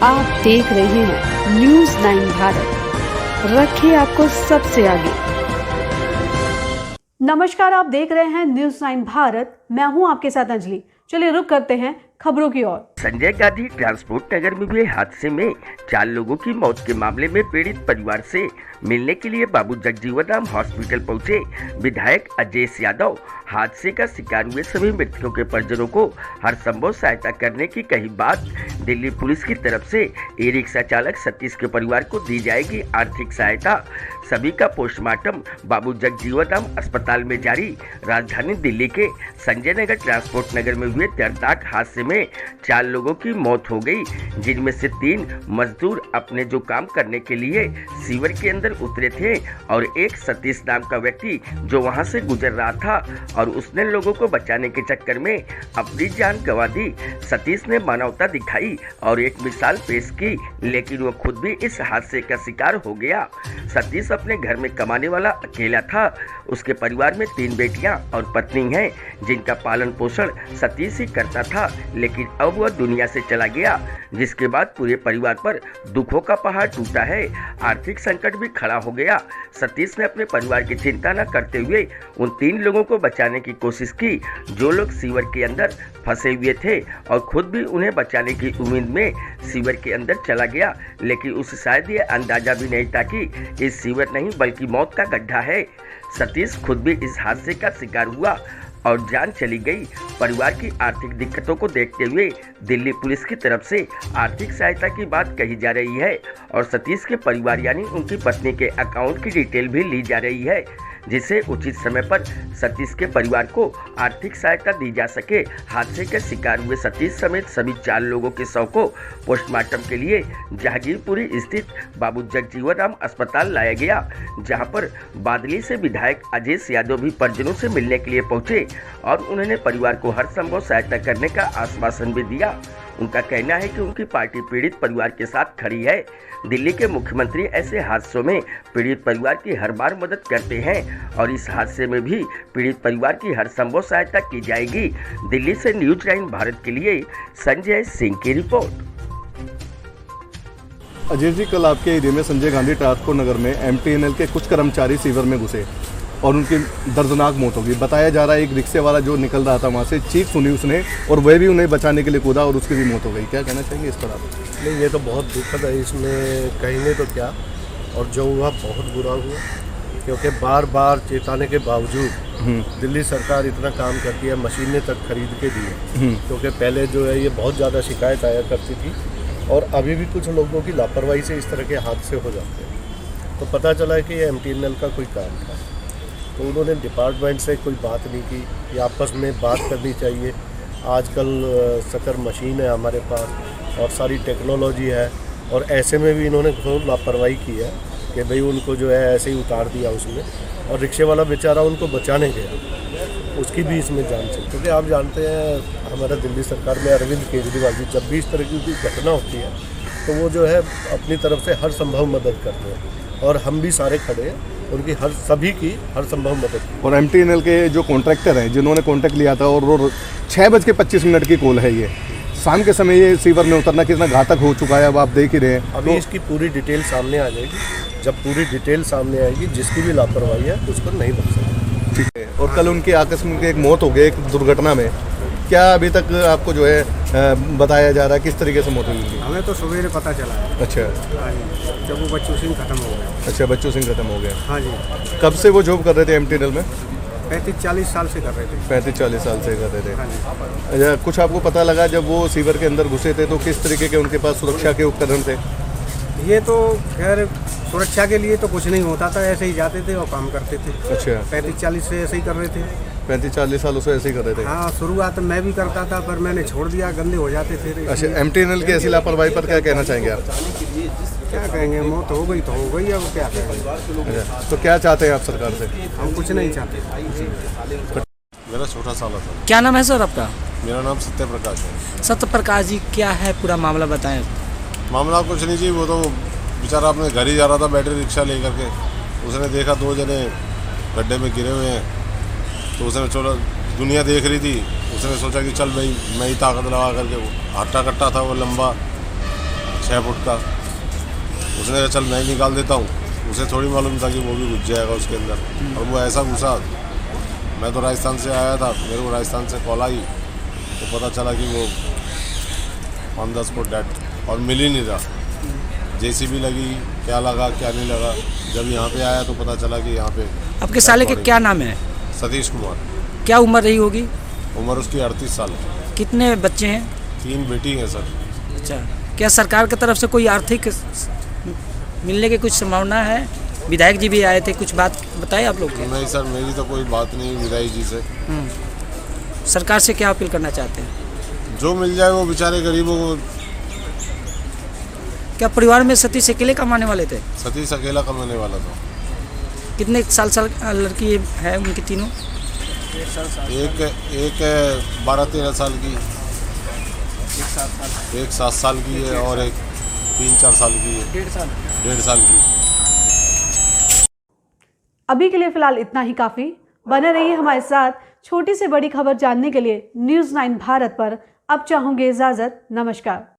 आप देख रहे हैं न्यूज़ 9 भारत, रखिए आपको सबसे आगे। नमस्कार, आप देख रहे हैं न्यूज़ 9 भारत, मैं हूं आपके साथ अंजलि। चलिए रुक करते हैं खबरों की ओर। संजय गांधी ट्रांसपोर्ट नगर में हुए हादसे में 4 लोगों की मौत के मामले में पीड़ित परिवार से मिलने के लिए बाबू जगजीवन राम हॉस्पिटल पहुंचे विधायक अजय यादव। हादसे का शिकार हुए सभी मृतकों के परिजनों को हर संभव सहायता करने की कही बात। दिल्ली पुलिस की तरफ से ई रिक्शा चालक सतीश के परिवार को दी जाएगी आर्थिक सहायता। सभी का पोस्टमार्टम बाबू जगजीवन राम अस्पताल में जारी। राजधानी दिल्ली के संजय नगर ट्रांसपोर्ट नगर में हुए दर्दनाक हादसे में 4 लोगों की मौत हो गई, जिनमें से 3 मजदूर अपने जो काम करने के लिए सीवर के अंदर उतरे थे और एक सतीश नाम का व्यक्ति जो वहां से गुजर रहा था और उसने लोगों को बचाने के चक्कर में अपनी जान गंवा दी। सतीश ने मानवता दिखाई और एक मिसाल पेश की, लेकिन वो खुद भी इस हादसे का शिकार हो गया। सतीश अपने घर में कमाने वाला अकेला था। उसके परिवार में 3 बेटियां और पत्नी हैं, जिनका पालन पोषण सतीश ही करता था, लेकिन अब वह दुनिया से चला गया, जिसके बाद पूरे परिवार पर दुखों का पहाड़ टूटा है। आर्थिक संकट भी खड़ा हो गया। सतीश ने अपने परिवार की चिंता न करते हुए उन 3 लोगों को बचाने की कोशिश की, जो लोग सीवर के अंदर फंसे हुए थे, और खुद भी उन्हें बचाने की उम्मीद में सीवर के अंदर चला गया, लेकिन उसे शायद ये अंदाजा भी नहीं था कि इस सीवर नहीं बल्कि मौत का गड्ढा है। सतीश खुद भी इस हादसे का शिकार हुआ और जान चली गई। परिवार की आर्थिक दिक्कतों को देखते हुए दिल्ली पुलिस की तरफ से आर्थिक सहायता की बात कही जा रही है और सतीश के परिवार यानी उनकी पत्नी के अकाउंट की डिटेल भी ली जा रही है, जिससे उचित समय पर सतीश के परिवार को आर्थिक सहायता दी जा सके। हादसे के शिकार हुए सतीश समेत सभी 4 लोगों के शव को पोस्टमार्टम के लिए जहांगीरपुरी स्थित बाबू जगजीवन राम अस्पताल लाया गया, जहां पर बादली से विधायक अजय यादव भी परिजनों से मिलने के लिए पहुंचे और उन्होंने परिवार को हर संभव सहायता करने का आश्वासन भी दिया। उनका कहना है कि उनकी पार्टी पीड़ित परिवार के साथ खड़ी है। दिल्ली के मुख्यमंत्री ऐसे हादसों में पीड़ित परिवार की हर बार मदद करते हैं और इस हादसे में भी पीड़ित परिवार की हर संभव सहायता की जाएगी। दिल्ली से न्यूज़ 9 भारत के लिए संजय सिंह की रिपोर्ट। अजय जी, कल आपके एरिया में संजय गांधी ट्रांसपोर्ट नगर में MTNL के कुछ कर्मचारी सीवर में घुसे और उनकी दर्दनाक मौत हो गई। बताया जा रहा है एक रिक्शे वाला जो निकल रहा था वहाँ से चीख सुनी उसने और वह भी उन्हें बचाने के लिए कूदा और उसकी भी मौत हो गई। क्या कहना चाहेंगे इस पर आप? नहीं, ये तो बहुत दुखद है। इसमें कहेंगे तो क्या, और जो हुआ बहुत बुरा हुआ, क्योंकि बार बार चेताने के बावजूद दिल्ली सरकार इतना काम करती है, मशीनें तक खरीद के दी है, क्योंकि पहले जो है ये बहुत ज़्यादा शिकायत आया करती थी और अभी भी कुछ लोगों की लापरवाही से इस तरह के हादसे हो जाते हैं। तो पता चला कि ये MTNL का कोई काम था, तो उन्होंने डिपार्टमेंट से कोई बात नहीं की कि आपस में बात करनी चाहिए। आजकल सकर मशीन है हमारे पास और सारी टेक्नोलॉजी है, और ऐसे में भी इन्होंने बहुत लापरवाही की है कि भाई उनको जो है ऐसे ही उतार दिया उसमें, और रिक्शे वाला बेचारा उनको बचाने गया, उसकी भी इसमें जान चली। क्योंकि आप जानते हैं हमारा दिल्ली सरकार में अरविंद केजरीवाल जी, जब भी इस तरह की कोई घटना होती है तो वो जो है अपनी तरफ से हर संभव मदद करते हैं, और हम भी सारे खड़े हैं उनकी सभी की हर संभव मदद की। और MTNL के जो कॉन्ट्रैक्टर हैं जिन्होंने कॉन्ट्रैक्ट लिया था, और 6:25 की कॉल है, ये शाम के समय ये सीवर में उतरना कितना घातक हो चुका है अब आप देख ही रहे हैं। अभी इसकी पूरी डिटेल सामने आ जाएगी। जब पूरी डिटेल सामने आएगी, जिसकी भी लापरवाही है उसको नहीं बच सकती। ठीक है। और कल उनकी आकस्मिक एक मौत हो गई एक दुर्घटना में, क्या अभी तक आपको जो है बताया जा रहा है किस तरीके से मौत हुई उनकी? हमें तो सवेरे पता चला है। अच्छा, जब वो बच्चों सिंह खत्म हो गया। अच्छा, बच्चों सिंह खत्म हो गया। हाँ जी। कब से वो जॉब कर रहे थे MTNL में? 35-40 साल से कर रहे थे। 35-40 साल से कर रहे थे। हाँ जी। अच्छा, कुछ आपको पता लगा जब वो सीवर के अंदर घुसे थे तो किस तरीके के उनके पास सुरक्षा के उपकरण थे? ये तो खैर सुरक्षा के लिए तो कुछ नहीं होता था, ऐसे ही जाते थे और काम करते थे। अच्छा, 35-40 से ऐसे ही कर रहे थे। 35-40 सालों से ऐसे ही कर रहे थे। हाँ, शुरुआत में मैं भी करता था, पर मैंने छोड़ दिया, गंदे हो जाते थे। अच्छा, MTNL की ऐसी लापरवाही पर क्या कहना चाहेंगे आप? क्या कहेंगे, मौत हो गई तो हो गई, अब क्या कहेंगे। अच्छा, तो क्या चाहते हैं आप सरकार से? हम कुछ नहीं चाहते। मेरा छोटा साला था। क्या नाम है सर आपका? मेरा नाम सत्य प्रकाश है। सत्य प्रकाश जी, क्या है पूरा मामला बताएं। मामला कुछ नहीं जी, वो तो बेचारा अपने घर ही जा रहा था बैटरी रिक्शा लेकर के। उसने देखा 2 जने गड्ढे में गिरे हुए हैं, तो उसने चलो दुनिया देख रही थी, उसने सोचा कि चल भाई मैं ही ताकत लगा करके, वो हट्टा कट्टा था वो लंबा, 6 फुट का। उसने कहा चल मैं निकाल देता हूँ, उसे थोड़ी मालूम था कि वो भी घुस जाएगा उसके अंदर। और वो ऐसा घुसा, मैं तो राजस्थान से आया था, मेरे को राजस्थान से कॉल आई तो पता चला कि वो 5-10 फुट डेड और मिल ही नहीं रहा। जेसीबी लगी, क्या लगा क्या नहीं लगा, जब यहाँ पे आया तो पता चला कि यहाँ पे। आपके साले के क्या नाम है? सतीश कुमार। क्या उम्र रही होगी? उम्र उसकी 38 साल है। कितने बच्चे हैं? 3 बेटी हैं सर। अच्छा, क्या सरकार की तरफ से कोई आर्थिक मिलने की कुछ संभावना है? विधायक जी भी आए थे, कुछ बात बताए आप लोग को? नहीं सर, मेरी तो कोई बात नहीं विधायक जी से। सरकार से क्या अपील करना चाहते हैं? जो मिल जाए वो बेचारे गरीबों को। क्या परिवार में सतीश अकेले कमाने वाले थे? सतीश अकेला कमाने वाला था। कितने साल लड़की है उनकी तीनों? एक 12-13 साल की, एक 7 साल की है और एक 3-4 साल की है। 1.5 साल की। अभी के लिए फिलहाल इतना ही काफी। बने रहिए हमारे साथ। छोटी से बड़ी खबर जानने के लिए न्यूज़ 9 भारत पर अब चाहूंगी इजाजत। नमस्कार।